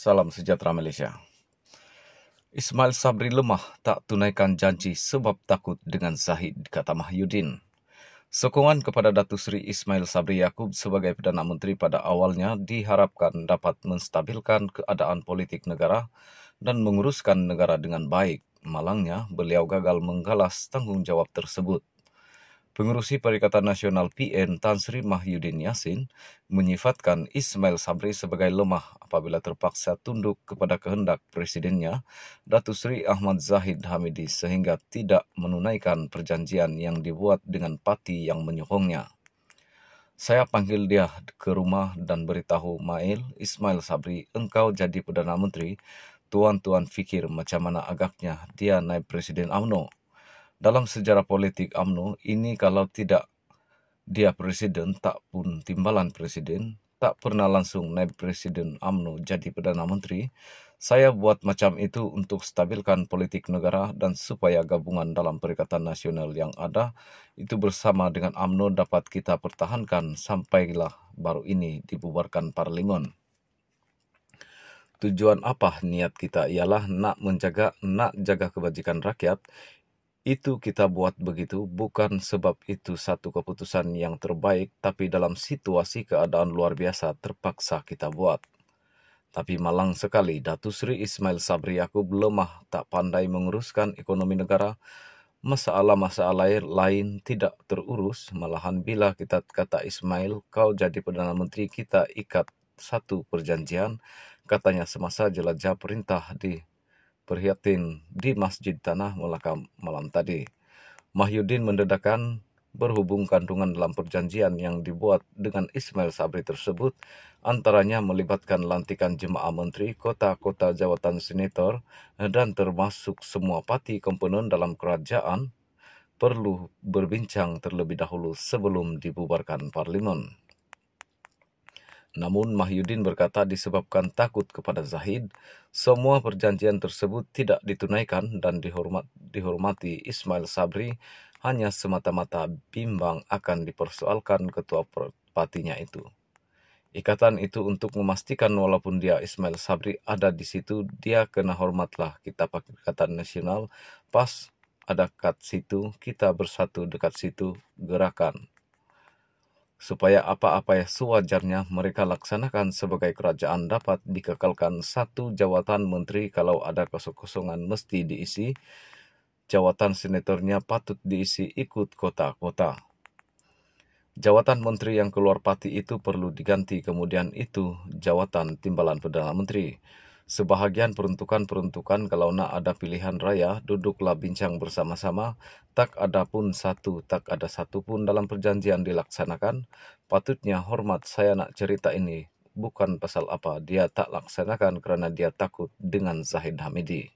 Salam sejahtera Malaysia. Ismail Sabri lemah tak tunaikan janji sebab takut dengan Zahid, kata Mahyudin. Sokongan kepada Datuk Seri Ismail Sabri Yaakob sebagai Perdana Menteri pada awalnya diharapkan dapat menstabilkan keadaan politik negara dan menguruskan negara dengan baik. Malangnya, beliau gagal menggalas tanggungjawab tersebut. Pengerusi Perikatan Nasional PN Tan Sri Mahyudin Yassin menyifatkan Ismail Sabri sebagai lemah apabila terpaksa tunduk kepada kehendak presidennya, Datuk Seri Ahmad Zahid Hamidi, sehingga tidak menunaikan perjanjian yang dibuat dengan parti yang menyokongnya. Saya panggil dia ke rumah dan beritahu Mail, Ismail Sabri, engkau jadi Perdana Menteri, tuan-tuan fikir macam mana agaknya dia naib Presiden UMNO. Dalam sejarah politik UMNO, ini kalau tidak dia presiden, tak pun timbalan presiden, tak pernah langsung naib presiden UMNO jadi Perdana Menteri. Saya buat macam itu untuk stabilkan politik negara dan supaya gabungan dalam Perikatan Nasional yang ada itu bersama dengan UMNO dapat kita pertahankan sampailah baru ini dibubarkan Parlimen. Tujuan apa niat kita ialah nak jaga kebajikan rakyat. Itu kita buat begitu bukan sebab itu satu keputusan yang terbaik, tapi dalam situasi keadaan luar biasa terpaksa kita buat. Tapi malang sekali Datuk Seri Ismail Sabri Yaakob lemah, tak pandai menguruskan ekonomi negara. Masalah-masalah lain tidak terurus, malahan bila kita kata Ismail, kau jadi Perdana Menteri, kita ikat satu perjanjian, katanya semasa jelajah perintah di Perhiatin di Masjid Tanah Melaka malam tadi. Mahyudin mendedahkan berhubung kandungan dalam perjanjian yang dibuat dengan Ismail Sabri tersebut, antaranya melibatkan lantikan jemaah menteri, kota-kota jawatan senator dan termasuk semua parti komponen dalam kerajaan, perlu berbincang terlebih dahulu sebelum dibubarkan Parlimen. Namun Mahyudin berkata disebabkan takut kepada Zahid, semua perjanjian tersebut tidak ditunaikan dan dihormati Ismail Sabri hanya semata-mata bimbang akan dipersoalkan ketua partinya itu. Ikatan itu untuk memastikan walaupun dia Ismail Sabri ada di situ, dia kena hormatlah kita pakai Perikatan Nasional, pas ada kat situ, kita bersatu dekat situ, gerakan. Supaya apa-apa yang sewajarnya mereka laksanakan sebagai kerajaan dapat dikekalkan satu jawatan menteri kalau ada kosong-kosongan mesti diisi, jawatan senatornya patut diisi ikut kota-kota. Jawatan menteri yang keluar parti itu perlu diganti, kemudian itu jawatan timbalan Perdana Menteri. Sebahagian peruntukan kalau nak ada pilihan raya, duduklah bincang bersama-sama, tak ada satu pun dalam perjanjian dilaksanakan. Patutnya hormat, saya nak cerita ini bukan pasal apa dia tak laksanakan kerana dia takut dengan Zahid Hamidi.